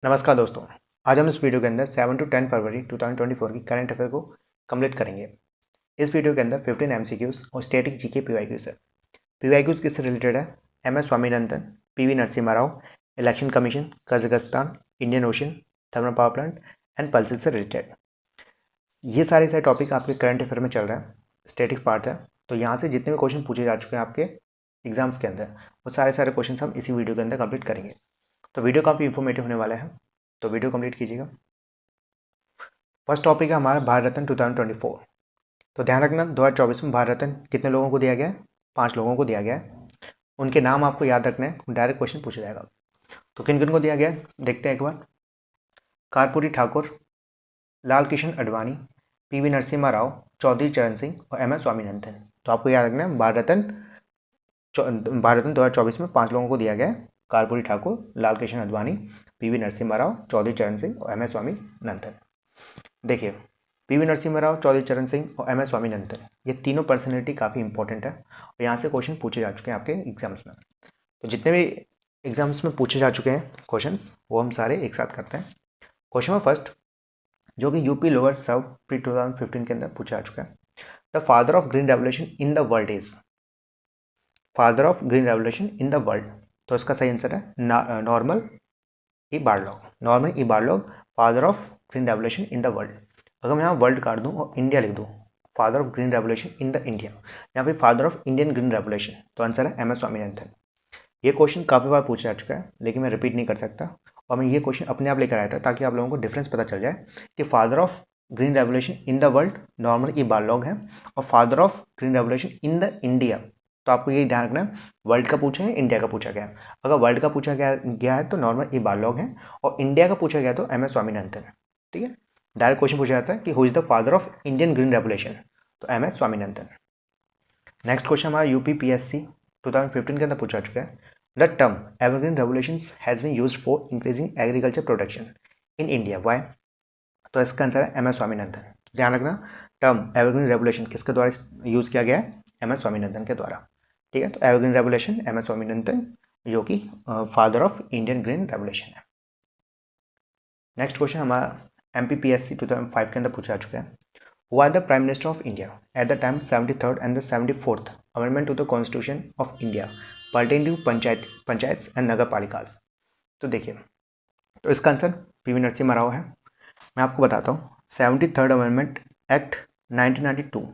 नमस्कार दोस्तों, आज हम इस वीडियो के अंदर 7 to 10 फरवरी 2024 की करंट अफेयर को कंप्लीट करेंगे। इस वीडियो के अंदर 15 एमसीक्यूज और स्टैटिक जीके पीवाईक्यूज है। पीवाईक्यूज किससे रिलेटेड है? M S Swaminathan, PV Narasimha Rao, election commission, Kazakhstan, Indian Ocean, thermal power plant and pulses से रिलेटेड। ये सारे टॉपिक आपके करंट अफेयर में चल रहा है, स्टैटिक पार्ट है। तो यहाँ से जितने भी क्वेश्चन पूछे जा चुके हैं आपके एग्जाम्स के अंदर, वो सारे क्वेश्चन हम इसी वीडियो के अंदर कंप्लीट करेंगे। तो वीडियो काफ़ी इन्फॉर्मेटिव होने वाला है, तो वीडियो कंप्लीट कीजिएगा। फर्स्ट टॉपिक है हमारा भारत रत्न 2024। तो ध्यान रखना 2024 में भारत रत्न कितने लोगों को दिया गया है? 5 लोगों को दिया गया है। उनके नाम आपको याद रखने हैं, डायरेक्ट क्वेश्चन पूछा जाएगा। तो किन किन को दिया गया है देखते हैं एक बार। कर्पूरी ठाकुर, लाल कृष्ण आडवाणी, पीवी नरसिम्हा राव, चौधरी चरण सिंह और एम एस स्वामीनाथन। तो आपको याद रखना है भारत रत्न 2024 में 5 लोगों को दिया गया है। कर्पूरी ठाकुर, लाल कृष्ण आडवाणी, पीवी नरसिम्हा राव, चौधरी चरण सिंह और एम एस स्वामीनाथन। देखिए, पीवी नरसिम्हा राव, चौधरी चरण सिंह और एम एस स्वामीनाथन, ये तीनों पर्सनैलिटी काफ़ी इंपॉर्टेंट है और यहाँ से क्वेश्चन पूछे जा चुके हैं आपके एग्जाम्स में। तो जितने भी एग्जाम्स में पूछे जा चुके हैं क्वेश्चंस, वो हम सारे एक साथ करते हैं। क्वेश्चन में फर्स्ट, जो कि यूपी लोअर सब प्री 2015 के अंदर पूछा जा चुका है। The father of green revolution in the world is, father of green revolution in the world. तो इसका सही आंसर है Norman E Borlaug. Norman E Borlaug father of green revolution in the world. अगर मैं यहाँ वर्ल्ड काट दूँ और इंडिया लिख दूँ, father of green revolution in the India, यहाँ पे father of Indian green revolution, तो आंसर है एम एस स्वामीनाथन। ये क्वेश्चन काफ़ी बार पूछा जा चुका है, लेकिन मैं रिपीट नहीं कर सकता और मैं ये क्वेश्चन अपने आप लेकर आया था ताकि आप लोगों को डिफरेंस पता चल जाए कि father of green revolution in the world Norman E Borlaug है और father of green revolution in the India, तो आपको यही ध्यान रखना है वर्ल्ड का पूछा है, इंडिया का पूछा गया है। अगर वर्ल्ड का पूछा गया है तो नॉर्मन ई बारलॉग है और इंडिया का पूछा गया तो एम एस स्वामीनाथन है। ठीक है, डायरेक्ट क्वेश्चन पूछा जाता है कि who is the father of Indian green revolution, तो M S Swaminathan. Next question हमारा यूपीपीएससी 2015 के अंदर पूछा चुका है। The term evergreen revolutions has been used for increasing agriculture production in India, why? तो इसका आंसर है एम एस स्वामीनाथन। ध्यान रखना, टर्म एवरग्रीन रेवोल्यूशन किसके द्वारा यूज किया गया है? एम एस स्वामीनाथन के द्वारा। ठीक है, तो evergreen revolution M S Swaminathan, जो कि father of Indian green revolution है। नेक्स्ट क्वेश्चन हमारा एमपीपीएससी 2005 के अंदर पूछा जा चुका है। Who are the Prime Minister of India at the time 73rd and the 74th Amendment to the Constitution of India pertaining to panchayat and नगर पालिकास? तो देखिए, तो इसका आंसर पीवी नरसिम्हा राव है। मैं आपको बताता हूँ, 73rd अमेंडमेंट एक्ट 1992,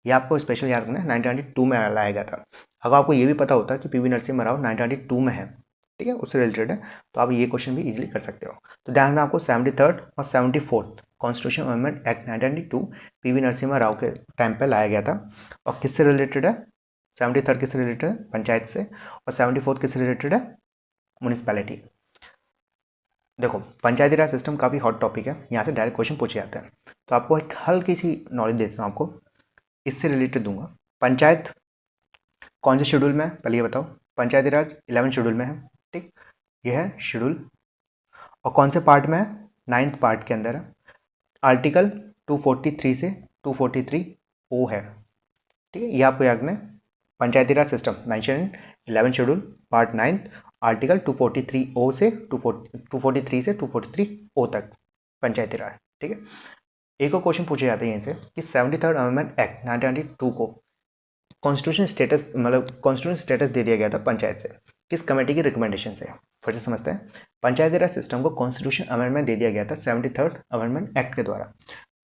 ये आपको स्पेशल याद रखना है, 1992 में लाया गया था। अगर आपको ये भी पता होता है कि पीवी नरसिम्हा राव 1992 में है, ठीक है, उससे रिलेटेड है, तो आप ये क्वेश्चन भी इजीली कर सकते हो। तो ध्यान रखना, आपको 73rd और 74th constitution amendment act 1992 PV Narasimha Rao के टाइम पे लाया गया था। और किससे रिलेटेड है? 73rd किससे रिलेटेड है? पंचायत से। और 74th किससे रिलेटेड है? म्यूनिसपैलिटी। देखो, पंचायती राज सिस्टम काफ़ी हॉट टॉपिक है, यहाँ से डायरेक्ट क्वेश्चन पूछे जाते हैं। तो आपको एक हल्की सी नॉलेज देता हूँ, आपको इससे रिलेटेड दूंगा। पंचायत कौन से शेड्यूल में है, पहले ये बताओ। पंचायती राज 11 शेड्यूल में है, ठीक, ये है शेड्यूल। और कौन से पार्ट में है? 9th पार्ट के अंदर है। आर्टिकल 243 से 243 ओ है, ठीक है, ये आपको याद रखना है। Panchayati Raj system mention in 11 schedule part 9, article 243 O से 243 से 243 ओ तक पंचायती राज। ठीक है, एक और क्वेश्चन पूछे जाते हैं यहीं से कि 73rd अमेंडमेंट एक्ट 1992 को कॉन्स्टिट्यूशन स्टेटस, मतलब कॉन्स्टिट्यूशन स्टेटस दे दिया गया था पंचायत से, किस कमेटी की रिकमेंडेशन से? फिर से समझते हैं, पंचायती राज सिस्टम को कॉन्स्टिट्यूशन अमेंडमेंट दे दिया गया था 73rd अमेंडमेंट एक्ट के द्वारा।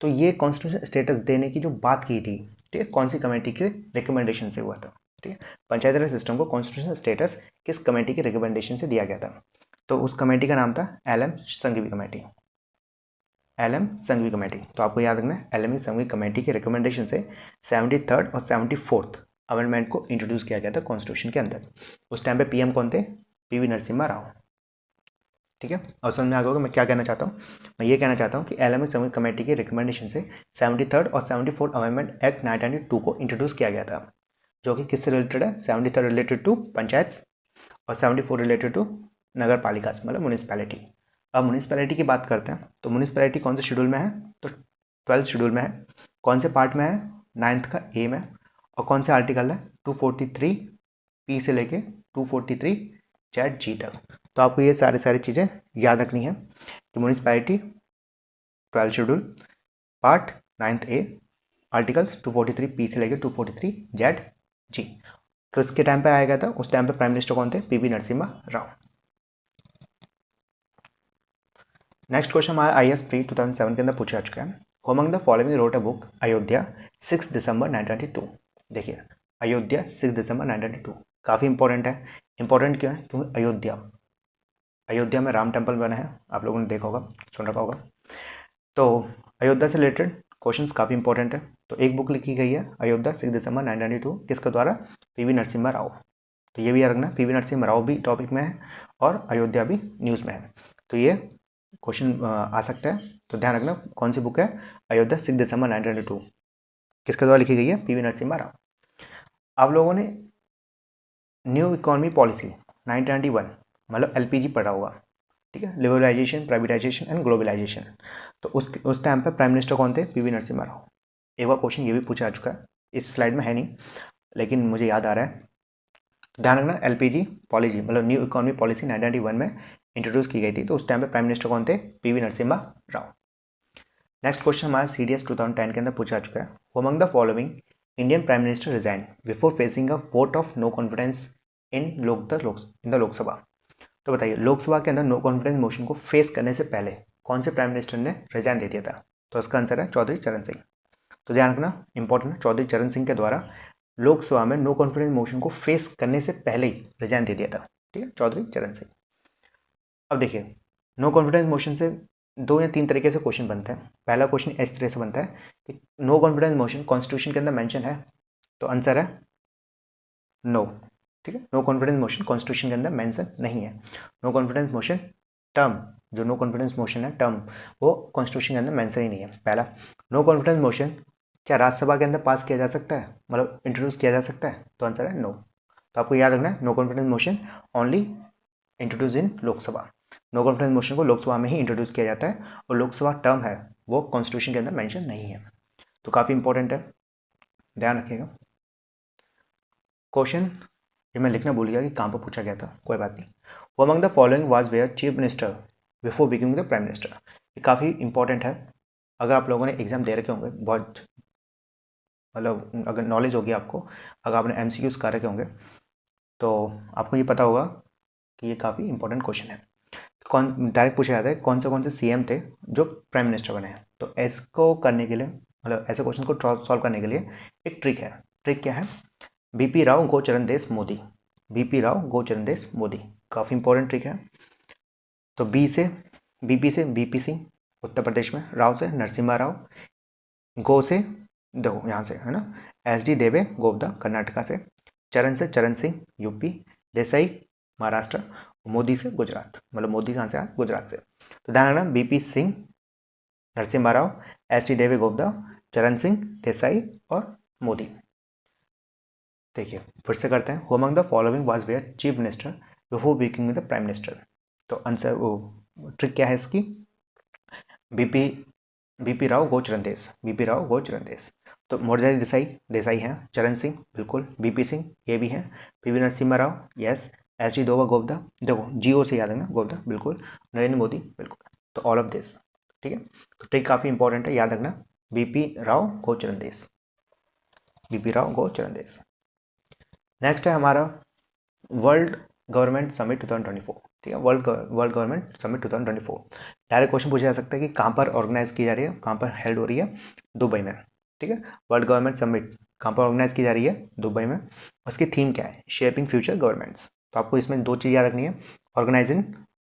तो ये कॉन्स्टिट्यूशन स्टेटस देने की जो बात की थी, ठीक है, कौन सी कमेटी के रिकमेंडेशन से हुआ था? ठीक है, पंचायती राज सिस्टम को कॉन्स्टिट्यूशन स्टेटस किस कमेटी के रिकमेंडेशन से दिया गया था? तो उस कमेटी का नाम था L M. Sanghvi committee. L M. Sanghvi committee, तो आपको याद रखना है एल.एम. संघवी कमेटी के रिकमेंडेशन से 73rd और 74th अमेंडमेंट को इंट्रोड्यूस किया गया था कॉन्स्टिट्यूशन के अंदर। उस टाइम पे पीएम कौन थे? पीवी नरसिम्हा राव। ठीक है, और समझ में आ गया मैं क्या कहना चाहता हूँ? मैं ये कहना चाहता हूँ कि एल.एम. संघवी कमेटी के रिकमेंडेशन से 73rd और 74th अमेंडमेंट एक्ट 1992 को इंट्रोड्यूस किया गया था, जो कि किससे रिलेटेड है? 73rd रिलेटेड टू पंचायत और 74 रिलेटेड टू नगर पालिका, मतलब म्यूनिसपैलिटी। अब म्यूनिसपैलिटी की बात करते हैं, तो म्यूनिसपैलिटी कौन से शेड्यूल में है? तो 12th शेड्यूल में है। कौन से पार्ट में है? 9th का ए में। और कौन से आर्टिकल है? 243 पी से लेके 243 चैट जी तक। तो आपको ये सारी चीज़ें याद रखनी है कि municipality 12 schedule part 9th A articles 243 P से लेकर 243 जेड जी किसके टाइम पे आया गया था, उस टाइम पे प्राइम मिनिस्टर कौन थे, PV Narasimha Rao. Next question हमारा IAS प्री 2007 के अंदर पूछा चुका है। Who among the following wrote a book Ayodhya 6 दिसंबर 1922। देखिए अयोध्या 6 दिसंबर 1922 काफ़ी इंपॉर्टेंट है। इंपॉर्टेंट क्यों है, क्योंकि अयोध्या में राम टेम्पल बना है, आप लोगों ने देखा होगा, सुन रखा होगा। तो अयोध्या से रिलेटेड क्वेश्चंस काफ़ी इंपॉर्टेंट है। तो एक बुक लिखी गई है अयोध्या 6 दिसंबर 1992 किसके द्वारा, पीवी नरसिम्हा राव। तो ये भी याद रखना, पीवी नरसिम्हा राव भी टॉपिक में है और अयोध्या भी न्यूज़ में है, तो ये क्वेश्चन आ सकता है। तो ध्यान रखना कौन सी बुक है, अयोध्या 6 दिसंबर 1992 किसके द्वारा लिखी गई है, पीवी नरसिम्हा राव। आप लोगों ने न्यू इकोनॉमी पॉलिसी 1991 मतलब LPG पढ़ा होगा, ठीक है, लिबरलाइजेशन, प्राइवेटाइजेशन एंड ग्लोबलाइजेशन। तो उस टाइम पे प्राइम मिनिस्टर कौन थे, पीवी नरसिम्हा राव। एक बार क्वेश्चन ये भी पूछा जा चुका है, इस स्लाइड में है नहीं लेकिन मुझे याद आ रहा है। ध्यान रखना LPG पॉलिसी मतलब न्यू इकोनॉमी पॉलिसी 1991 में इंट्रोड्यूस की गई थी, तो उस टाइम पे प्राइम मिनिस्टर कौन थे, PV Narasimha Rao. Next question हमारा CDS 2010 के अंदर पूछा जा चुका है। Among the following Indian prime minister resign before facing a vote of no confidence in the Lok Sabha. तो बताइए लोकसभा के अंदर नो कॉन्फिडेंस मोशन को फेस करने से पहले कौन से प्राइम मिनिस्टर ने रिजाइन दे दिया था, तो इसका आंसर है चौधरी चरण सिंह। तो ध्यान रखना इंपॉर्टेंट है, चौधरी चरण सिंह के द्वारा लोकसभा में नो कॉन्फिडेंस मोशन को फेस करने से पहले ही रिजाइन दे दिया था, ठीक है, चौधरी चरण सिंह। अब देखिए नो कॉन्फिडेंस मोशन से 2 या 3 तरीके से क्वेश्चन बनता है। पहला क्वेश्चन इस तरह से बनता है कि नो कॉन्फिडेंस मोशन कॉन्स्टिट्यूशन के अंदर मेंशन है, तो आंसर है नो, ठीक है, नो कॉन्फिडेंस मोशन कॉन्स्टिट्यूशन के अंदर मेंशन नहीं है। नो कॉन्फिडेंस मोशन टर्म, जो नो कॉन्फिडेंस मोशन है टर्म, वो कॉन्स्टिट्यूशन के अंदर मेंशन ही नहीं है। पहला, नो कॉन्फिडेंस मोशन क्या राज्यसभा के अंदर पास किया जा सकता है, मतलब इंट्रोड्यूस किया जा सकता है, तो आंसर है नो। तो आपको याद रखना है no confidence motion only introduce in Lok Sabha. No confidence motion को लोकसभा में ही इंट्रोड्यूस किया जाता है और लोकसभा टर्म है वो कॉन्स्टिट्यूशन के अंदर मेंशन नहीं है, तो काफ़ी इंपॉर्टेंट है, ध्यान रखिएगा। क्वेश्चन ये मैं लिखना भूल गया कि कहाँ पर पूछा गया था, कोई बात नहीं। वो among the following was were chief minister before becoming the prime minister. ये काफ़ी इंपॉर्टेंट है, अगर आप लोगों ने एग्जाम दे रखे होंगे, बहुत मतलब अगर नॉलेज होगी आपको, अगर आपने MCQs कर रखे होंगे तो आपको ये पता होगा कि ये काफ़ी इंपॉर्टेंट क्वेश्चन है। कौन डायरेक्ट पूछा जाता है कौन से CM थे जो प्राइम मिनिस्टर बने हैं, तो इसको करने के लिए मतलब ऐसे क्वेश्चन को सॉल्व करने के लिए एक ट्रिक है। ट्रिक क्या है, BP राव गोचरणदेश मोदी, BP राव गोचरणदेश मोदी, काफ़ी इंपॉर्टेंट ट्रिक है। तो BP से BP सिंह उत्तर प्रदेश में, राव से नरसिम्हा राव, गो से देखो यहाँ से है ना SD देवे गौड़ा कर्नाटका से, चरण से चरण सिंह UP, देसाई महाराष्ट्र, मोदी से गुजरात, मतलब मोदी कहाँ से आया, गुजरात से। तो ध्यान रखना BP सिंह, नरसिम्हा राव, SD देवे गौड़ा, चरण सिंह, देसाई और मोदी। देखिए फिर से करते हैं, who among the following was were chief minister before becoming the prime minister. तो आंसर वो ट्रिक क्या है इसकी, BP राव गोचरणदेश, BP राव गोचरणदेश। तो मोरारजी देसाई हैं, चरण सिंह बिल्कुल, BP सिंह ये भी हैं, PV Narasimha Rao yes, SD देवे गौड़ा देखो GO से याद रखना गौड़ा बिल्कुल, नरेंद्र मोदी बिल्कुल, तो ऑल ऑफ दिस, ठीक है। तो ट्रिक काफ़ी इंपॉर्टेंट है, याद रखना BP राव गोचरणदेश, BP राव गोचरणदेश। नेक्स्ट है हमारा वर्ल्ड गवर्नमेंट समिट 2024, ठीक है, world government summit 2024। Direct question पूछा जा सकता है कि कहाँ पर ऑर्गेनाइज की जा रही है, कहाँ पर हेल्ड हो रही है, दुबई में, ठीक है। वर्ल्ड गवर्नमेंट समिट कहाँ पर ऑर्गेनाइज की जा रही है, दुबई में। उसकी थीम क्या है, शेपिंग फ्यूचर गवर्नमेंट्स। तो आपको इसमें 2 चीज़ याद रखनी है, ऑर्गेनाइज इन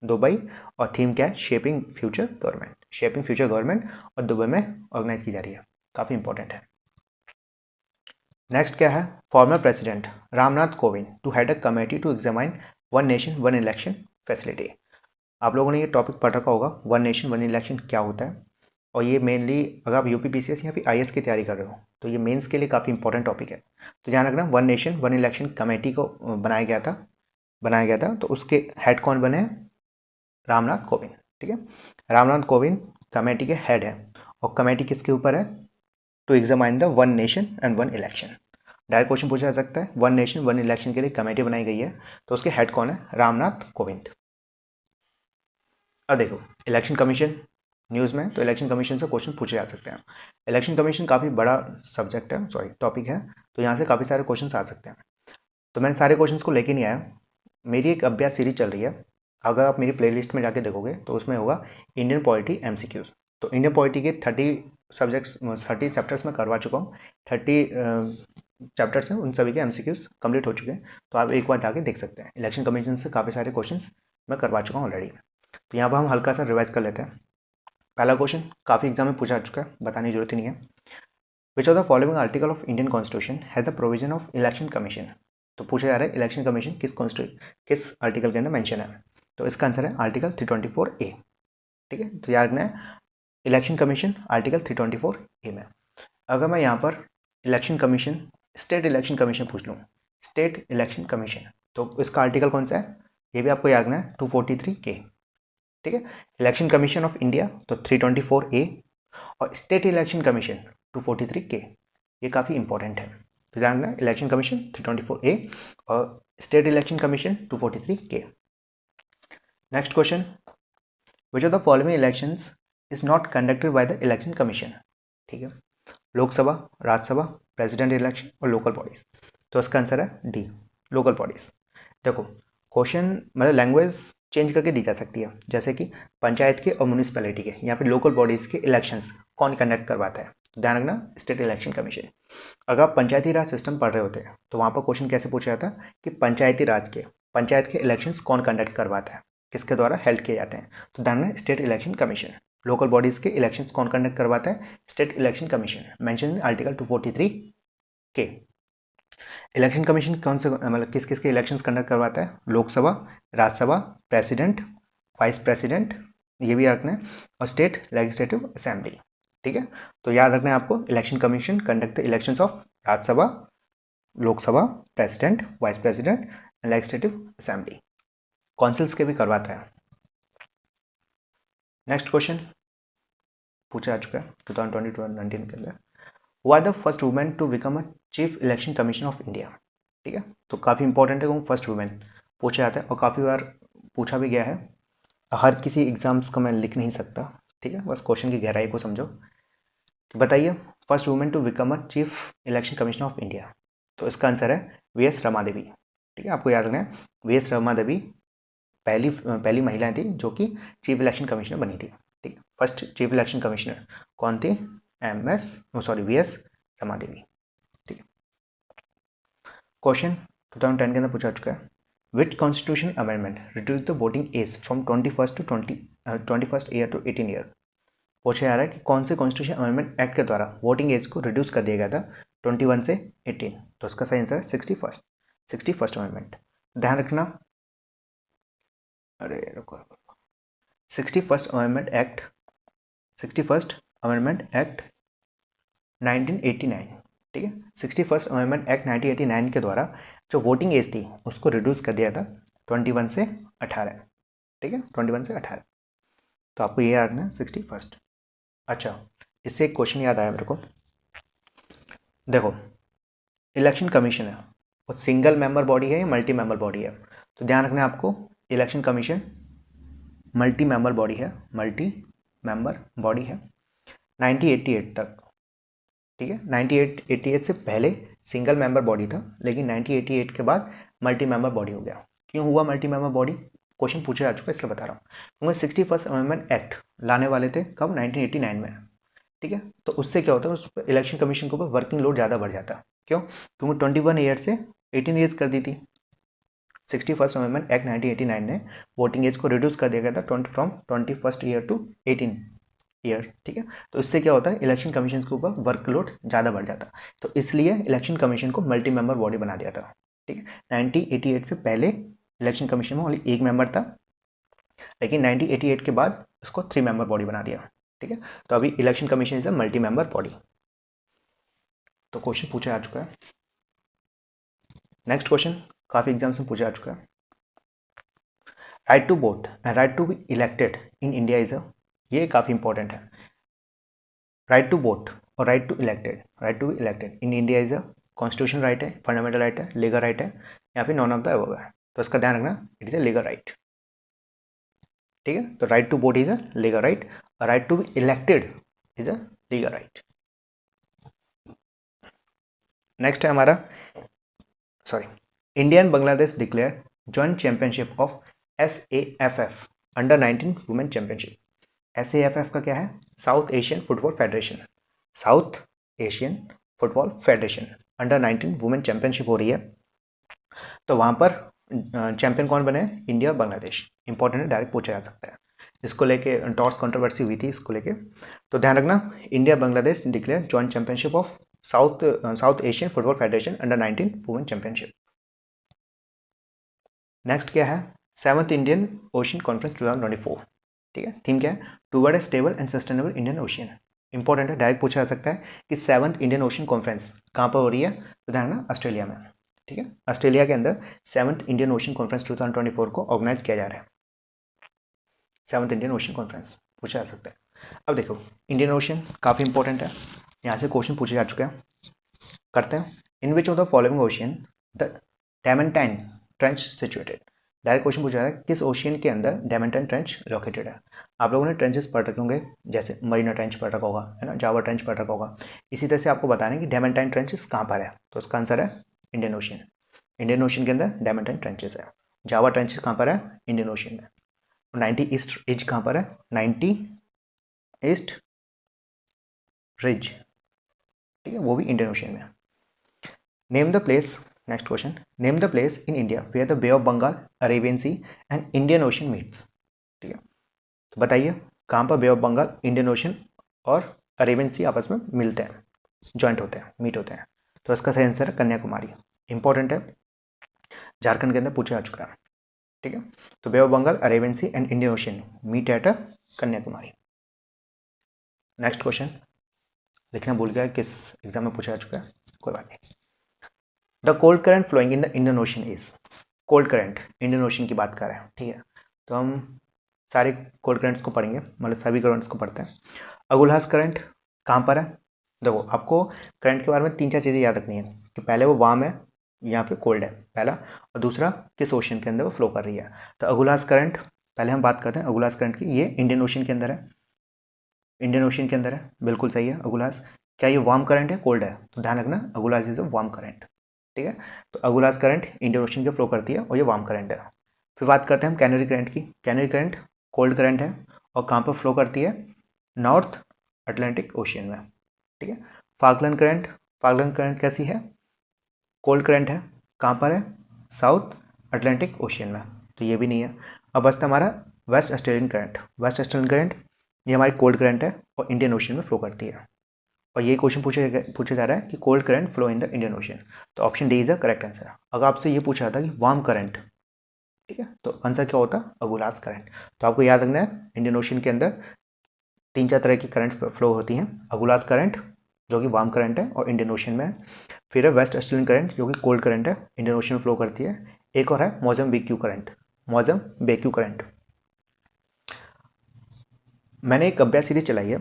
दुबई और थीम क्या है, shaping future government. Shaping future government और दुबई में ऑर्गेनाइज की जा रही है, काफ़ी इंपॉर्टेंट है। नेक्स्ट क्या है, former president Ram Nath Kovind to head a committee to examine one nation one election facility. आप लोगों ने ये टॉपिक पढ़ रखा होगा, वन नेशन वन इलेक्शन क्या होता है, और ये मेनली अगर आप UP PCS या फिर IAS की तैयारी कर रहे हो तो ये मेंस के लिए काफ़ी इंपॉर्टेंट टॉपिक है। तो ध्यान रखना one nation one election committee को बनाया गया था, तो उसके हेड कौन बने हैं, रामनाथ कोविंद, ठीक है। रामनाथ कोविंद कमेटी के हेड है, और कमेटी किसके ऊपर है, to examine the one nation and one election. Direct question पूछा जा सकता है, वन नेशन वन इलेक्शन के लिए कमेटी बनाई गई है, तो उसके हेड कौन है, रामनाथ कोविंद। अब देखो इलेक्शन कमीशन न्यूज़ में, तो इलेक्शन कमीशन से क्वेश्चन पूछे जा सकते हैं। इलेक्शन कमीशन काफ़ी बड़ा सब्जेक्ट है, सॉरी टॉपिक है, तो यहाँ से काफ़ी सारे क्वेश्चन आ सकते हैं। तो मैंने सारे क्वेश्चंस को लेके नहीं आया, मेरी एक अभ्यास सीरीज चल रही है, अगर आप मेरी प्लेलिस्ट में जाके देखोगे तो उसमें होगा इंडियन पॉलिटी एमसीक्यूज। तो इंडियन पॉलिटी के 30 चैप्टर्स में करवा चुका हूँ, 30 चैप्टर्स हैं, उन सभी के एमसीक्यूज कंप्लीट हो चुके हैं, तो आप एक बार जाके देख सकते हैं। इलेक्शन कमीशन से काफ़ी सारे क्वेश्चन मैं करवा चुका हूँ ऑलरेडी। तो यहाँ पर हम हल्का सा रिवाइज कर लेते हैं। पहला क्वेश्चन काफ़ी एग्जाम में पूछा जा चुका है, बताने की जरूरत ही नहीं है। विच of the following article of Indian constitution has the provision of election commission. तो पूछा जा रहा है इलेक्शन कमीशन किस आर्टिकल के अंदर मेंशन है, तो इसका आंसर है आर्टिकल 324A। ठीक है, तो याद रखना है इलेक्शन कमीशन आर्टिकल 324A में। अगर मैं यहाँ पर election commission state election commission पूछ लूँ, स्टेट इलेक्शन कमीशन, तो इसका आर्टिकल कौन सा है, ये भी आपको याद रखना है, 243K। ठीक है, इलेक्शन कमीशन ऑफ इंडिया तो 324A, और स्टेट इलेक्शन कमीशन 243K, ये काफ़ी इंपॉर्टेंट है। तो ध्यान रखना इलेक्शन कमीशन 324A और state election commission 243K। Next question, which of the following elections is not conducted by the election commission. ठीक है, लोकसभा, राज्यसभा, प्रेसिडेंट इलेक्शन और लोकल बॉडीज, तो इसका आंसर है डी, लोकल बॉडीज। देखो क्वेश्चन मतलब लैंग्वेज चेंज करके दी जा सकती है, जैसे कि पंचायत के और म्यूनिसिपैलिटी के, यहाँ पे लोकल बॉडीज़ के इलेक्शंस कौन कंडक्ट करवाता है, ध्यान रखना स्टेट इलेक्शन कमीशन। अगर आप पंचायती राज सिस्टम पढ़ रहे होते हैं तो वहाँ पर क्वेश्चन कैसे पूछा जाता है कि पंचायत के इलेक्शंस कौन कंडक्ट करवाता है, किसके द्वारा हेल्ड किए जाते हैं, तो ध्यान रखना state election commission. Local bodies के इलेक्शंस कौन कंडक्ट करवाता है, state election commission, mention in article 243K। Election commission कौन से मतलब किस किस के इलेक्शंस कंडक्ट करवाता है, Lok Sabha, Rajya Sabha, president, vice president, ये भी रखना है, और स्टेट लेजिस्लेटिव असेंबली। ठीक है, तो याद रखना है आपको election commission conduct the elections of Rajya Sabha, Lok Sabha, president, vice president, legislative assembly, councils के भी करवाता है। नेक्स्ट क्वेश्चन पूछा जा चुका है 2020-19 के अंदर, who are the first women to become a chief election commission of India. ठीक है, तो काफ़ी इंपॉर्टेंट है वो फर्स्ट वुमेन पूछा जाता है और काफ़ी बार पूछा भी गया है। हर किसी एग्जाम्स को मैं लिख नहीं सकता, ठीक है, बस क्वेश्चन की गहराई को समझो। तो बताइए first women to become a chief election commission of India, तो इसका आंसर है वीएस रमा देवी। ठीक है, आपको याद रखना है वीएस रमा देवी पहली महिला थी जो कि चीफ इलेक्शन कमिश्नर बनी थी। ठीक है, फर्स्ट चीफ इलेक्शन कमिश्नर कौन थी, वीएस रमा देवी। ठीक है, क्वेश्चन 2010 के अंदर पूछा चुका है, which constitution amendment reduce the voting age from 21st year to 18 year. पूछा जा रहा है कि कौन से कॉन्स्टिट्यूशन अमेंडमेंट एक्ट के द्वारा वोटिंग एज को रिड्यूस कर दिया गया था 21 से 18, तो इसका सही आंसर है 61st अमेंडमेंट। ध्यान रखना, अरे रुको 61st अमेंडमेंट एक्ट 1989। ठीक है, 61st अमेंडमेंट एक्ट 1989 के द्वारा जो वोटिंग एज थी उसको रिड्यूस कर दिया था 21 से 18। ठीक है, 21 से 18, तो आपको ये याद रखना है 61st। अच्छा, इससे एक क्वेश्चन याद आया मेरे को। देखो इलेक्शन कमीशन है वो सिंगल मेंबर बॉडी है या मल्टी मेंबर बॉडी है, तो ध्यान रखना है आपको election commission multi member body है 1988 तक। ठीक है, 1988 से पहले सिंगल मेंबर बॉडी था, लेकिन 1988 के बाद मल्टी मेंबर बॉडी हो गया। क्यों हुआ मल्टी मेंबर बॉडी, क्वेश्चन पूछा जा चुका है इसलिए बता रहा हूँ। क्योंकि 61st अमेंडमेंट एक्ट लाने वाले थे कब, 1989 में। ठीक है, तो उससे क्या होता है, उस पर इलेक्शन कमीशन के ऊपर वर्किंग लोड ज़्यादा बढ़ जाता है। क्यों, क्योंकि 21 ईयर से 18 ईयर्स कर दी थी। 61st अमेंडमेंट एक्ट 1989 ने वोटिंग एज को रिड्यूस कर दिया गया था from 21st year to 18 year. ठीक है, तो इससे क्या होता है इलेक्शन कमीशन के ऊपर वर्कलोड ज़्यादा बढ़ जाता है, तो इसलिए इलेक्शन कमीशन को मल्टी मेंबर बॉडी बना दिया था। ठीक है, 1988 से पहले इलेक्शन कमीशन में ओनली एक मेंबर था, लेकिन 1988 के बाद उसको 3 मेंबर बॉडी बना दिया। ठीक है, तो अभी election commission is a multi member body. तो क्वेश्चन पूछा जा चुका है। नेक्स्ट क्वेश्चन काफ़ी एग्जाम्स में पूछा जा चुका है, right to vote and right to be elected in India is a, ये काफ़ी इंपॉर्टेंट है। राइट टू वोट और right to be elected in India is a constitution right है, फंडामेंटल राइट है, लीगल राइट है, या फिर नॉन ऑफ द अबव है, तो इसका ध्यान रखना it is a legal right. ठीक है, तो right to vote is a legal right, right to be elected is a legal right. Next है हमारा, sorry, India and Bangladesh declare joint championship of SAFF under 19 women championship. SAFF का क्या है? South Asian football federation, South Asian football federation under 19 women championship हो रही है। तो वहाँ पर चैंपियन कौन बने? इंडिया बांग्लादेश। इंपॉर्टेंट है, डायरेक्ट पूछा जा सकता है। इसको लेके टॉस कंट्रोवर्सी हुई थी इसको लेके, तो ध्यान रखना, India Bangladesh declare joint championship of south Asian football federation under 19 women championship. Next क्या है? 7th Indian ocean conference 2024। ठीक है, थीम क्या है? Toward A stable and sustainable Indian ocean. Important है, डायरेक्ट पूछा जा सकता है कि 7th इंडियन ओशन कॉन्फ्रेंस कहाँ पर हो रही है? तो ध्यान रखना, ऑस्ट्रेलिया में। ठीक है, ऑस्ट्रेलिया के अंदर 7th इंडियन ओशन कॉन्फ्रेंस 2024 को ऑर्गेनाइज किया जा रहा है। 7th इंडियन ओशन कॉन्फ्रेंस पूछा जा सकता है। अब देखो, इंडियन ओशन काफ़ी इंपॉर्टेंट है, यहाँ से क्वेश्चन पूछे जा चुके हैं, करते हैं। In which of the following ocean the Diamantine trench situated. Direct question पूछा है, किस ओशियन के अंदर डायमंटाइन ट्रेंच लोकेटेड है। आप लोगों ने ट्रेंचेस पढ़ रखे होंगे, जैसे मरीना ट्रेंच पढ़ रखा होगा, है ना, जावा ट्रेंच पढ़ रखा होगा। इसी तरह से आपको बताना है कि डायमंटाइन ट्रेंचेस कहाँ पर है, तो इसका आंसर है इंडियन ओशियन। इंडियन ओशियन के अंदर डायमंटाइन ट्रेंचेस है। जावा ट्रेंचेस कहाँ पर है? इंडियन ओशियन में। 90 ईस्ट रिज कहाँ पर है? 90 ईस्ट रिज, ठीक है, वो भी इंडियन ओशियन में। Name the place, next question, name the place in India where the Bay of Bengal, Arabian C and Indian Ocean meets. ठीक है, तो बताइए कहाँ पर Bay of Bengal, Indian Ocean और अरेबियन सी आपस में मिलते हैं, जॉइंट होते हैं, मीट होते हैं। तो इसका सही आंसर है कन्याकुमारी। इंपॉर्टेंट है, झारखंड के अंदर पूछा जा चुका है। ठीक है, तो bay of Bengal, Arabian C and Indian ocean meet at Kanyakumari. Next question लिखना भूल गया, किस एग्जाम में पूछा जा चुका है, कोई बात नहीं। The cold current flowing in the Indian Ocean is. Cold current Indian Ocean की बात कर रहे हैं, ठीक है, तो हम सारे कोल्ड करंट्स को पढ़ेंगे, मतलब सभी करंट्स को पढ़ते हैं। अगुलहास करंट कहाँ पर है? देखो, आपको करंट के बारे में 3-4 चीज़ें याद रखनी है कि पहले वो वार्म है, यहाँ पे कोल्ड है पहला, और दूसरा किस ओशन के अंदर वो फ्लो कर रही है। तो अगुलहास करंट पहले हम बात करते हैं अगुलहास करंट की, ये इंडियन ओशन के अंदर है, इंडियन ओशन के अंदर है, बिल्कुल सही है अगुलहास। क्या ये वार्म करंट है, कोल्ड है? तो ध्यान रखना, Agulhas is a warm current. ठीक है, तो अगुलहास करंट इंडियन ओशन के फ्लो करती है और ये वार्म करंट है। फिर बात करते हैं हम कैनरी करंट की। कैनरी करंट कोल्ड करंट है और कहाँ पर फ्लो करती है? नॉर्थ अटलांटिक ओशियन में। ठीक है, फाकलैंड करंट, फाकलैंड करंट कैसी है? कोल्ड करंट है, कहाँ पर है? साउथ अटलांटिक ओशियन में, तो ये भी नहीं है। अब बचता हमारा waste Australian current. Waste Australian current ये हमारी कोल्ड करंट है और इंडियन ओशियन में फ्लो करती है, और ये क्वेश्चन पूछा जा रहा है कि cold current flow in the Indian ocean, तो option D is the correct answer. अगर आपसे ये पूछा था कि वार्म करंट, ठीक है, तो आंसर क्या होता? अगुलास करंट। तो आपको याद रखना है, इंडियन ओशियन के अंदर 3-4 तरह की करंट्स फ्लो होती हैं। अगुलास करंट जो कि वार्म करंट है और इंडियन ओशन में है, फिर है वेस्ट ऑस्ट्रेलियन करंट जो कि कोल्ड करंट है, इंडियन ओशन में फ्लो करती है, एक और है मोज़म्बिक्यू करंट, मोज़म्बिक्यू करंट। मैंने एक अभ्यास सीरीज चलाई है,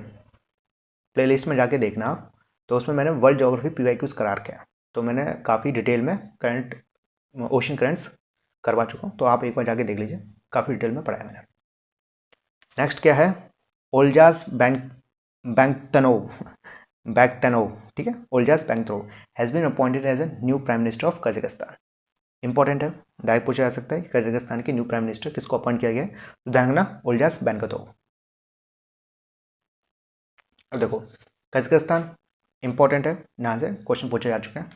प्लेलिस्ट में जाके देखना आप, तो उसमें मैंने वर्ल्ड ज्योग्राफी PYQs करा रखे हैं, तो मैंने काफ़ी डिटेल में करंट ओशन करंट्स करवा चुका हूँ, तो आप एक बार जाके देख लीजिए, काफ़ी डिटेल में पढ़ाया मैंने। नेक्स्ट क्या है? ओल्जास बैंकतनोव, ठीक है, Olzhas Bektenov has been appointed as a new prime minister of Kazakhstan. Important है, डायरेक्ट पूछा जा सकता है कि कजाकिस्तान के न्यू प्राइम मिनिस्टर किसको अपॉइंट किया गया है, तो ध्यान रखना ओल्जास बैंकतनोव। अब देखो, कजाकिस्तान इंपॉर्टेंट है, यहाँ से क्वेश्चन पूछे जा चुके हैं।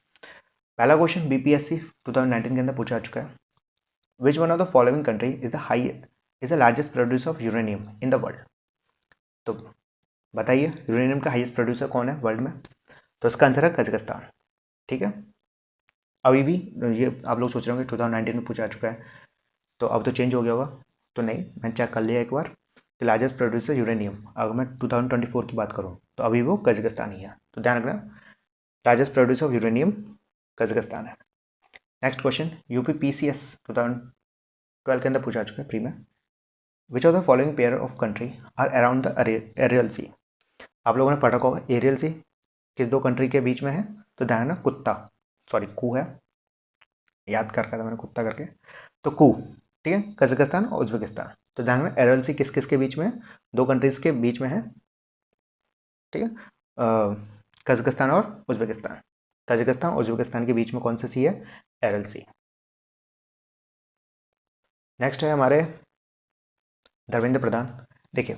पहला क्वेश्चन BPSC 2019 के अंदर पूछा जा चुका है। Which one of the following country is the largest producer of uranium in the world. तो बताइए यूरेनियम का हाईएस्ट प्रोड्यूसर कौन है वर्ल्ड में, तो इसका आंसर है कजाकिस्तान। ठीक है, अभी भी ये आप लोग सोच रहे होंगे 2019 में पूछा जा चुका है, तो अब तो चेंज हो गया होगा, तो नहीं, मैंने चेक कर लिया एक बार, कि लार्जेस्ट प्रोड्यूसर यूरेनियम अगर मैं 2024 की बात करूँ तो अभी वो कजाकिस्तान ही है, तो ध्यान रखना largest producer of uranium Kazakhstan है। नेक्स्ट क्वेश्चन UPPCS 2012 के अंदर पूछा जा चुका है प्री में। Which of the following pair of country are around the Aral sea. आप लोगों ने पढ़ रखा होगा एरियल सी किस दो कंट्री के बीच में है, तो ध्यान रखना कू है, याद कर रखा था मैंने कुत्ता करके, तो कू, ठीक है, कजाकिस्तान और उज्बेकिस्तान। तो ध्यान रखना LLC किस किस के बीच में है, 2 कंट्रीज के बीच में है, ठीक है, कजाकिस्तान और उज्बेकिस्तान। कजाकिस्तान और उज्बेकिस्तान के बीच में कौन सी है, LLC। नेक्स्ट है हमारे धर्मेंद्र प्रधान। देखिए,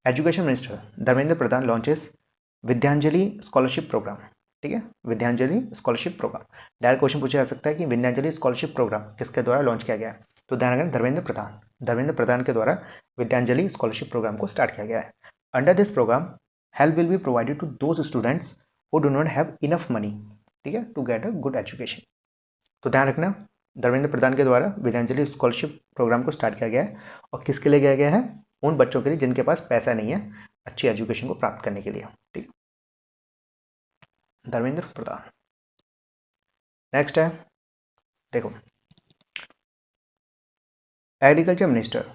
education minister Dharmendra Pradhan launches Vidyanjali scholarship program, ठीक है, Vidyanjali scholarship program. Direct question पूछा जा सकता है कि विद्यांजलि स्कॉलरशिप प्रोग्राम किसके द्वारा लॉन्च किया गया है, तो ध्यान रखना धर्मेंद्र प्रधान के द्वारा विद्यांजलि स्कॉलरशिप प्रोग्राम को स्टार्ट किया गया है। Under this program help will be provided to those students who do not have enough money, ठीक है, to get a good education. तो ध्यान रखना धर्मेंद्र प्रधान के द्वारा विद्यांजलि स्कॉलरशिप प्रोग्राम को स्टार्ट किया गया है, और किसके लिए किया गया है, उन बच्चों के लिए जिनके पास पैसा नहीं है अच्छी एजुकेशन को प्राप्त करने के लिए, ठीक है, धर्मेंद्र प्रधान। नेक्स्ट है, देखो, agriculture minister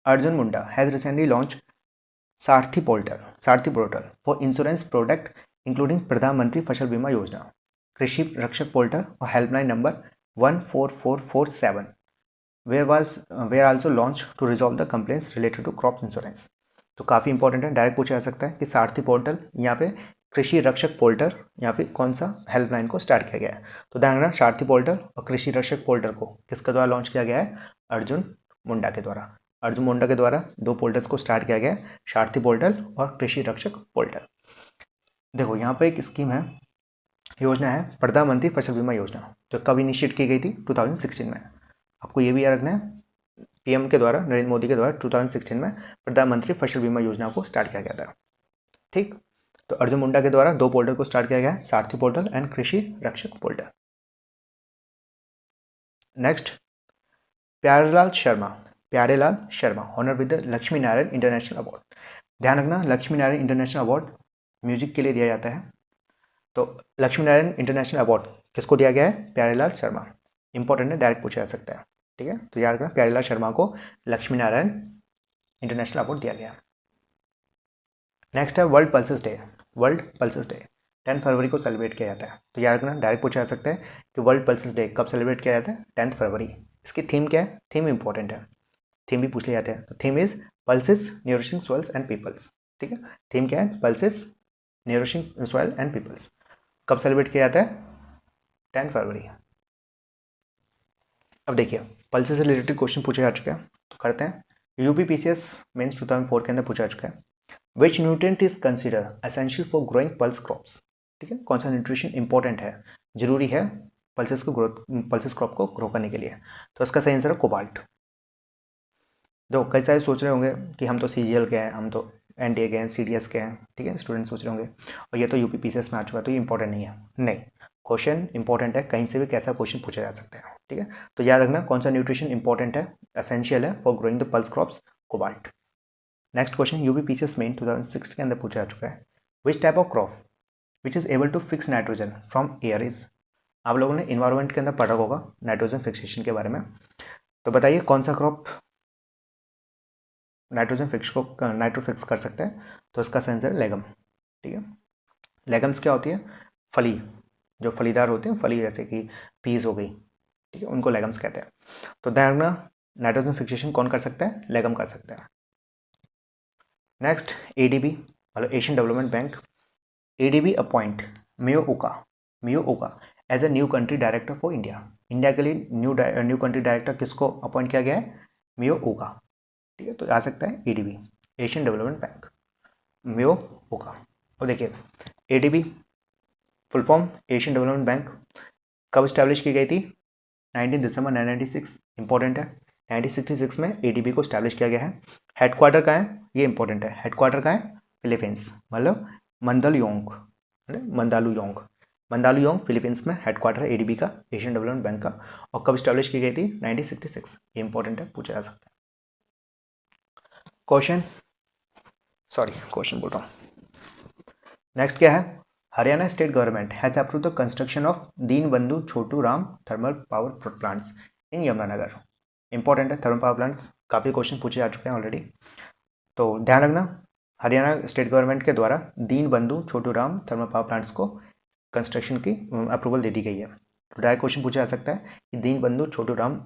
Arjun Munda has recently launch Sarathi portal for insurance product including Pradhanmantri Fasal Bima Yojana, Krishi Rakshak portal और helpline number 14447 were also launch to resolve the complaints related to crop insurance. तो काफ़ी इंपॉर्टेंट है, डायरेक्ट पूछा जा सकता है कि सारथी पोर्टल, यहाँ पे कृषि रक्षक पोर्टल, यहाँ पे कौन सा हेल्पलाइन को स्टार्ट किया गया है। तो ध्यान रखना सारथी पोर्टल और कृषि रक्षक पोर्टल को किसके द्वारा लॉन्च किया गया है, अर्जुन मुंडा के द्वारा। अर्जुन मुंडा के द्वारा 2 पोर्टल्स को स्टार्ट किया गया है, सारथी पोर्टल और कृषि रक्षक पोर्टल। देखो यहाँ पे एक स्कीम है, योजना है प्रधानमंत्री फसल बीमा योजना, जो कब इनिशिएट की गई थी, 2016 में। आपको ये भी याद रखना है, PM के द्वारा, नरेंद्र मोदी के द्वारा 2016 में प्रधानमंत्री फसल बीमा योजना को स्टार्ट किया गया था, ठीक। तो अर्जुन मुंडा के द्वारा 2 पोर्टल को स्टार्ट किया गया है, Sarathi portal and Krishi Rakshak portal. Next, Pyarelal Sharma honour with the Lakshmi Narayan international award. ध्यान रखना Lakshmi Narayan international award music के लिए दिया जाता है, तो लक्ष्मी नारायण इंटरनेशनल अवार्ड किसको दिया गया है, प्यारेलाल शर्मा। इंपॉर्टेंट है, डायरेक्ट पूछा जा सकता है, ठीक है। तो याद रखना प्यारेलाल शर्मा को लक्ष्मी नारायण इंटरनेशनल अवार्ड दिया गया। नेक्स्ट है वर्ल्ड पल्सेस डे 10 फरवरी को सेलिब्रेट किया जाता है। तो याद रखना डायरेक्ट पूछा जा सकता है कि वर्ल्ड पल्सेस डे कब सेलिब्रेट किया जाता है, 10 फरवरी। इसकी थीम क्या है, थीम इंपॉर्टेंट है, थीम भी पूछ लिया जाता है। तो theme is pulses nourishing soils and peoples, ठीक है। थीम क्या है, pulses nourishing soil and peoples. कब सेलिब्रेट किया जाता है, 10 फरवरी। अब देखिए पल्सेस से रिलेटेड क्वेश्चन पूछे जा चुके हैं, तो करते हैं। UPPCS मेंस 2004 के अंदर पूछा जा चुका है, विच nutrient is consider essential for growing pulse crops, ठीक है। कौन सा न्यूट्रिशन इंपॉर्टेंट है, जरूरी है पल्सेस क्रॉप को ग्रो करने के लिए। तो इसका सही आंसर है कोबाल्ट। देखो कई सारे सोच रहे होंगे कि हम तो CGL के हैं, हम तो NDA के हैं, CDS के हैं, ठीक है, स्टूडेंट सोच रहे होंगे, और ये तो UPPCS में आ चुका है तो ये इंपॉर्टेंट नहीं है। नहीं, क्वेश्चन इंपॉर्टेंट है, कहीं से भी कैसा क्वेश्चन पूछा जा सकता है, ठीक है। तो याद रखना कौन सा न्यूट्रिशन इंपॉर्टेंट है, एसेंशियल है for growing the pulse crops, cobalt. Next question UPPCS main 2006 के अंदर पूछा जा चुका है, which type of crop which is able to fix nitrogen from air is. आप लोगों ने इन्वायरमेंट के अंदर पढ़ा होगा नाइट्रोजन फिक्सेशन के बारे में, तो बताइए कौन सा क्रॉप नाइट्रो फिक्स कर सकता है। तो इसका सेंसर लेगम, ठीक है। लेगम्स क्या होती है, फली, जो फलीदार होते हैं, फली जैसे कि पीस हो गई, ठीक है, उनको लेगम्स कहते हैं। तो ध्यान रखना नाइट्रोजन फिक्सेशन कौन कर सकता है, लेगम कर सकता है। नेक्स्ट ADB मतलब Asian development bank, ADB appoint Mio Oka as a new country director for India. India के लिए न्यू कंट्री डायरेक्टर किसको अपॉइंट किया गया है, मियो ओका, ठीक है। तो आ सकता है ADB एशियन डेवलपमेंट बैंक, मियो ओका। और देखिए ADB full form Asian development bank कब स्टैब्लिश की गई थी, 19 दिसंबर 1996। इंपॉर्टेंट है, 1966 में ADB को स्टैब्लिश किया गया है। हेडक्वार्टर कहाँ है, ये इंपॉर्टेंट है, हेडक्वार्टर कहाँ है, फिलीपींस, मतलब मंदालुयोंग फिलीपींस में हेडक्वार्टर है ADB का, एशियन डेवलपमेंट बैंक का। और कब स्टैब्लिश की गई थी, 1966। ये इंपॉर्टेंट है, पूछा जा सकता है। क्वेश्चन बोल रहा हूँ। नेक्स्ट क्या है, Haryana state government has approve the construction of Deenbandhu Chhotu Ram thermal power plants in Yamunanagar. Important है, थर्मल पावर प्लांट्स, काफ़ी क्वेश्चन पूछे जा चुके हैं ऑलरेडी। तो ध्यान रखना हरियाणा स्टेट गवर्नमेंट के द्वारा Deenbandhu Chhotu Ram thermal power plants को कंस्ट्रक्शन की अप्रूवल दे दी गई है। तो डायरेक्ट क्वेश्चन पूछा जा सकता है कि Deenbandhu Chhotu Ram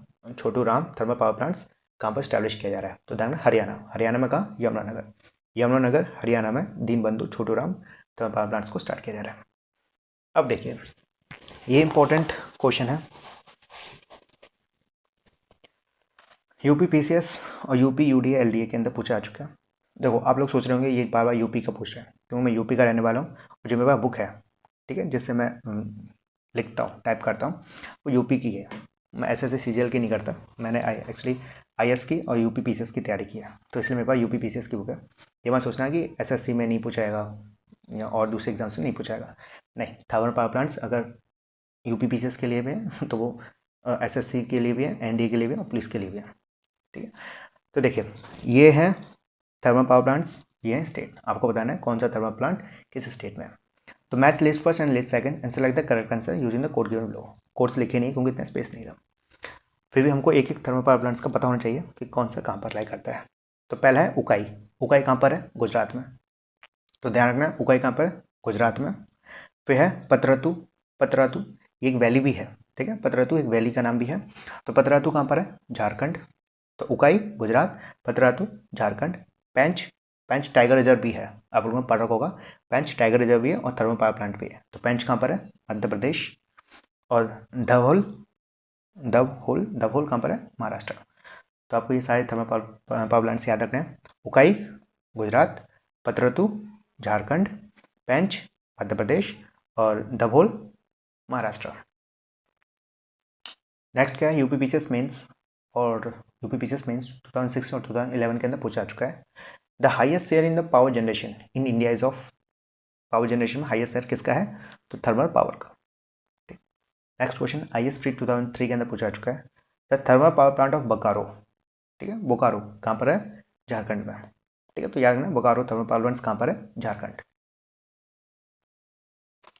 thermal power plants कहाँ पर स्टैब्लिश किया जा रहा है? तो ध्यान, हरियाणा में कहाँ? यमुनानगर हरियाणा में Deenbandhu Chhoturam thermal power plants को स्टार्ट किया जा रहा है। अब देखिए, ये इंपॉर्टेंट क्वेश्चन है, यूपी पीसीएस और यूपी यूडीए एलडीए के अंदर पूछा आ चुका है। देखो, आप लोग सोच रहे होंगे ये बार बार यूपी का पूछ रहा है, क्योंकि मैं यूपी का रहने वाला हूँ और जो मेरे पास बुक है, ठीक है, जिससे मैं लिखता हूँ, टाइप करता हूँ, वो यूपी की है। मैं एसएससी सीजीएल की नहीं करता, मैंने एक्चुअली आईएएस की और यूपी पीसीएस की तैयारी की है, तो इसलिए मेरे पास यूपी पीसीएस की बुक है। ये मत सोचना कि एसएससी में नहीं पूछाएगा या और दूसरे एग्जाम से नहीं पूछाएगा, नहीं। थर्मल पावर प्लांट्स अगर यूपी पीसीएस के लिए भी है तो वो एसएससी के लिए भी है, एनडीए के लिए भी है और पुलिस के लिए भी है, ठीक है। तो देखिए, ये है थर्मल पावर प्लांट्स, ये है स्टेट। आपको बताना है कौन सा थर्मल प्लांट किस स्टेट में है। तो match list first and list second and select the correct answer using the code given below. Codes लिखे नहीं क्योंकि इतना स्पेस नहीं रहा, फिर भी हमको एक एक थर्मल पावर प्लांट्स का पता होना चाहिए कि कौन सा कहाँ पर लाई करता है। तो पहला है उकाई। उकाई कहाँ पर है? गुजरात में। तो ध्यान रखना है, उकाई कहाँ पर है? गुजरात में। फिर है पतरातू। पतरातू ये एक वैली भी है, ठीक है, पतरातू एक वैली का नाम भी है। तो पतरातू कहाँ पर है? झारखंड। तो उकाई गुजरात, पतरातू झारखंड। पेंच, पेंच टाइगर रिजर्व भी है, आप लोगों ने पढ़ रखा होगा, पेंच टाइगर रिजर्व भी है और थर्मल पावर प्लांट भी है। तो पेंच कहाँ पर है? मध्य प्रदेश। और धवल, दभोल कहाँ पर है? महाराष्ट्र। तो आपको ये सारे थर्मल पावर प्लांट्स याद रखने हैं। उकाई गुजरात, पतरातू झारखंड, पेंच मध्य प्रदेश और दभोल महाराष्ट्र। नेक्स्ट क्या है? यूपी पीसीएस मेंस, और यूपी पीसीएस मेंस 2016 और 2011 के अंदर पूछा आ चुका है। The highest share in the power generation in India is of, power generation में हाईएस्ट शेयर किसका है? तो थर्मल पावर का। नेक्स्ट क्वेश्चन आईएएस प्री 2003 के अंदर पूछा आ चुका है। The thermal power plant of Bokaro, ठीक है, बोकारो कहाँ पर है? झारखंड में, ठीक है। तो याद रखना बोकारो थर्मल पावर प्लांट्स कहाँ पर है? झारखंड।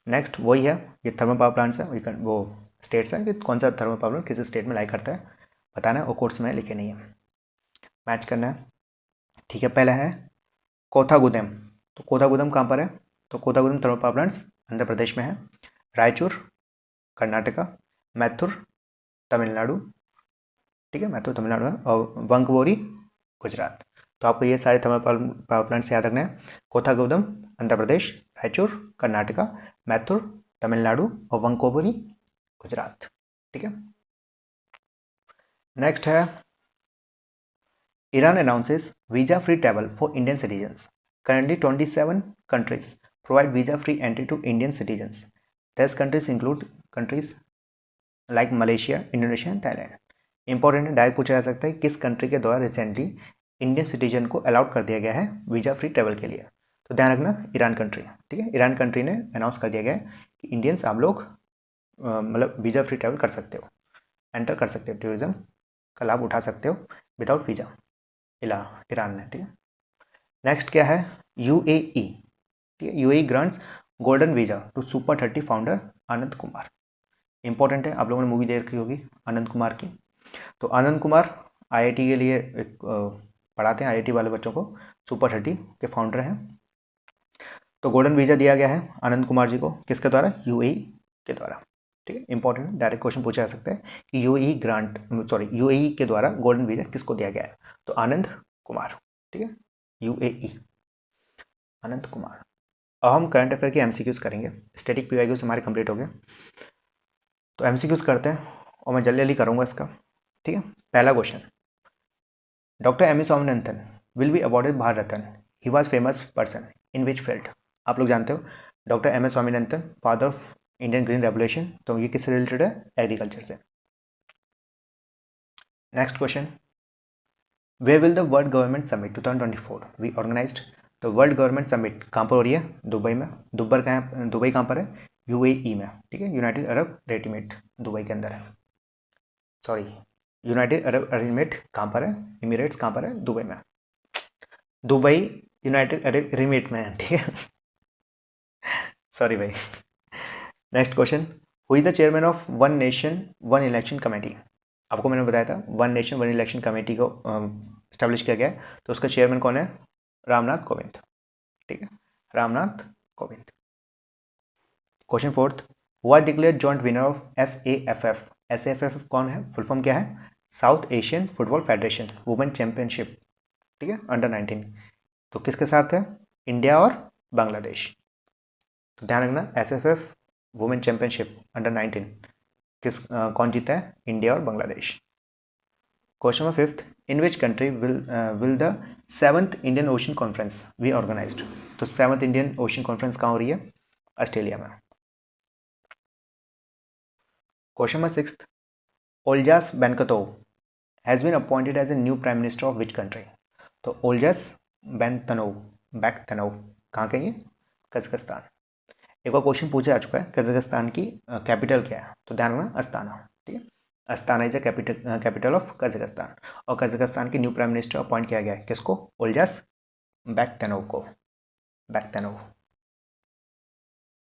नेक्स्ट वही है, ये थर्मल पावर प्लांट्स है, वो स्टेट्स हैं कि कौन सा थर्मल पावर प्लांट किस स्टेट में लाई करता है, बताना है, और कोर्स में लिखे नहीं है, मैच करना है, ठीक है। पहला है कोथागुडेम। तो कोथागुडेम कहाँ पर है? तो कोथागुडेम thermal power plants Andhra Pradesh में है। रायचूर कर्नाटका, मैथुर तमिलनाडु, ठीक है, मैथुर तमिलनाडु है, और वंकबोरी गुजरात। तो आपको ये सारे थर्मल पावर प्लांट्स याद रखने हैं। कोथागुडेम आंध्र प्रदेश, रायचूर कर्नाटका, मैथुर तमिलनाडु और वंकोबरी गुजरात, ठीक है। नेक्स्ट है Iran announces visa free travel for Indian citizens. Currently 27 countries provide visa free entry to Indian citizens. These countries include countries like Malaysia, Indonesia and Thailand. Important है, direct पूछा जा सकता है किस कंट्री के द्वारा रिसेंटली इंडियन सिटीजन को allowed कर दिया गया है वीजा फ्री ट्रैवल के लिए। तो ध्यान रखना ईरान कंट्री, ठीक है, ईरान कंट्री ने अनाउंस कर दिया गया है कि इंडियंस आप लोग मतलब वीजा फ्री ट्रैवल कर सकते हो, एंटर कर सकते हो, टूरिज्म का लाभ उठा सकते हो विदाउट वीजा, ईरान ने, ठीक है। नेक्स्ट क्या है? यूएई, ठीक है, UAE grants golden visa to super 30 founder Anand Kumar. Important है, आप लोगों ने मूवी देख रखी होगी आनंद कुमार की। तो आनंद कुमार आईआईटी के लिए पढ़ाते हैं, आईआईटी वाले बच्चों को, सुपर 30 के फाउंडर हैं। तो गोल्डन वीजा दिया गया है आनंद कुमार जी को, किसके द्वारा? यूएई के द्वारा, ठीक है। इंपॉर्टेंट डायरेक्ट क्वेश्चन पूछा जा सकता है कि यूएई के द्वारा गोल्डन वीजा किसको दिया गया है? तो आनंद कुमार, ठीक है, यूएई आनंद कुमार। अब हम करंट अफेयर के एमसीक्यूज करेंगे, स्टैटिक पीवाईक्यूज हमारे कंप्लीट हो गए, तो एमसीक्यूज करते हैं और मैं जल्दी जल्दी करूँगा इसका, ठीक है। पहला question, doctor M E Swaminathan will be awarded Bharat Ratna, he was famous person in which field. आप लोग जानते हो doctor M S Swaminathan, father of Indian green revolution, तो ये किससे रिलेटेड है? एग्रीकल्चर से। Next question, where will the world government summit 2024 be organised. तो वर्ल्ड गवर्नमेंट समिट कहाँ पर हो रही है? दुबई में। दुबई कहाँ पर है? यूएई में, ठीक है, यूनाइटेड अरब एमिरेट दुबई के अंदर है, सॉरी यूनाइटेड अरब एमिरेट कहाँ पर है? एमिरेट्स कहाँ पर है? दुबई में। दुबई यूनाइटेड अरब एमिरेट में है, ठीक है, सॉरी भाई। Next question, who is the chairman of one nation one election committee. आपको मैंने बताया था one nation one election committee को स्टैब्लिश किया गया है, तो उसका चेयरमैन कौन है? रामनाथ कोविंद, ठीक है, रामनाथ कोविंद। क्वेश्चन फोर्थ, हुआ डिक्लेयर जॉइंट विनर ऑफ एसएएफएफ। एसएएफएफ कौन है? फुल फॉर्म क्या है? South Asian football federation women championship, ठीक है, अंडर 19, तो किसके साथ है? इंडिया और बांग्लादेश। तो ध्यान रखना, SFF वुमेन चैंपियनशिप अंडर 19 कौन जीता है? इंडिया और Bangladesh. Question number 5, in which country will the 7th Indian ocean conference be organised? तो 7th इंडियन ओशन कॉन्फ्रेंस कहाँ हो रही है? ऑस्ट्रेलिया में। Question number 6, Olzhas Bektenov has been appointed as a new prime minister of which country? तो Olzhas बेनकतोव कहाँ के? ये कजाकिस्तान। एक बार क्वेश्चन पूछा जा चुका है, कजाकिस्तान की कैपिटल क्या है? तो ध्यान रखना, अस्ताना, ठीक है, Astana is the capital of Kazakhstan. और कजाकिस्तान के न्यू प्राइम मिनिस्टर अपॉइंट किया गया है किसको? ओल्जास बेनकतोव को, Bektenov.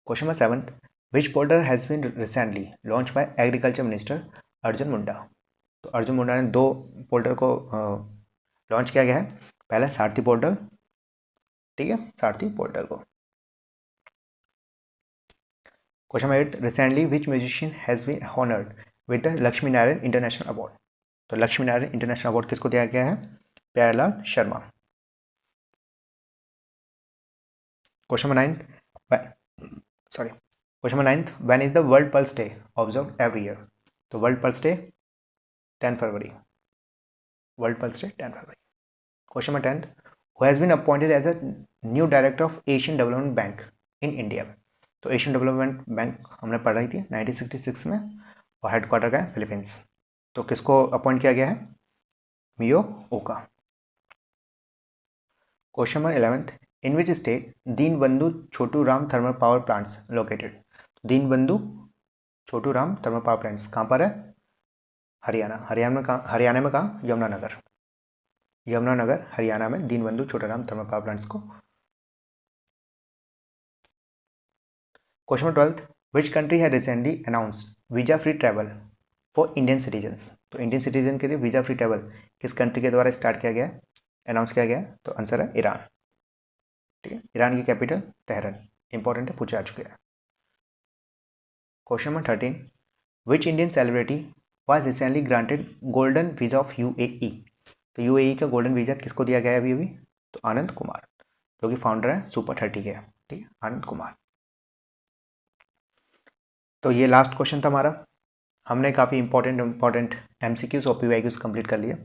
Question number 7, which portal has been recently launch by agriculture minister Arjun Munda? तो अर्जुन मुंडा ने 2 पोर्टल को लॉन्च किया गया है। पहला सारथी पोर्टल, ठीक है, सारथी पोर्टल को। Question number 8, recently which musician has been honoured with the Lakshmi Narayan international award? तो लक्ष्मी नारायण इंटरनेशनल अवार्ड किसको दिया गया है? Pyarelal Sharma. Question number 9, when is the world pulse day observe every year? तो वर्ल्ड पल्स डे 10 फरवरी, वर्ल्ड पल्स डे 10 फरवरी। Question number 10, who has been appointed as a new director of Asian development bank in India? तो Asian development bank हमने पढ़ रही थी 1966 में, और हेडक्वार्टर का है फिलीपींस। तो किसको अपॉइंट किया गया है? मियो ओका। Question number 11, in which state Deenbandhu Chhotu Ram thermal power plants located? Deenbandhu Chhotu Ram thermal power plants कहाँ पर है? हरियाणा। हरियाणा में कहाँ? यमुनानगर, हरियाणा में Deenbandhu Chhoturam thermal power plants को। क्वेश्चन नंबर 12, विच कंट्री है recently announced visa free travel for Indian citizens? तो इंडियन सिटीजन के लिए वीजा फ्री ट्रैवल किस कंट्री के द्वारा स्टार्ट किया गया है, अनाउंस किया गया है? तो आंसर है ईरान, ठीक है, ईरान की कैपिटल तेहरान। इंपॉर्टेंट है, पूछे आ चुके हैं। Question number 13, which Indian celebrity was recently granted golden visa of UAE? तो UAE का गोल्डन वीजा किसको दिया गया है अभी? तो आनंद कुमार, जो कि फाउंडर है सुपर 30 के, ठीक है, आनंद कुमार। तो ये लास्ट क्वेश्चन था हमारा। हमने काफ़ी इंपॉर्टेंट MCQs और PYQs कंप्लीट कर लिए।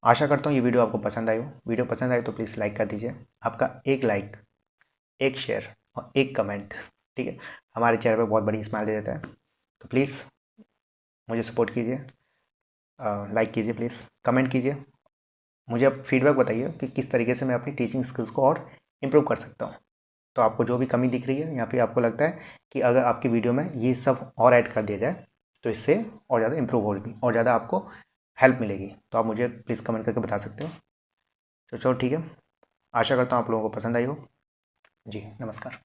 आशा करता हूँ ये वीडियो आपको पसंद आई हो। वीडियो पसंद आई तो प्लीज़ लाइक कर दीजिए। आपका एक लाइक, एक शेयर और एक कमेंट, ठीक है, हमारे चेहरे पे बहुत बड़ी स्माइल दे देता है। तो प्लीज़ मुझे सपोर्ट कीजिए, लाइक कीजिए, प्लीज़ कमेंट कीजिए, मुझे अब फीडबैक बताइए कि किस तरीके से मैं अपनी टीचिंग स्किल्स को और इम्प्रूव कर सकता हूँ। तो आपको जो भी कमी दिख रही है या फिर आपको लगता है कि अगर आपकी वीडियो में ये सब और ऐड कर दिया जाए तो इससे और ज़्यादा इम्प्रूव होगी और ज़्यादा आपको हेल्प मिलेगी, तो आप मुझे प्लीज़ कमेंट करके बता सकते हो। तो चलो ठीक है, आशा करता हूँ आप लोगों को पसंद आई हो। जी नमस्कार।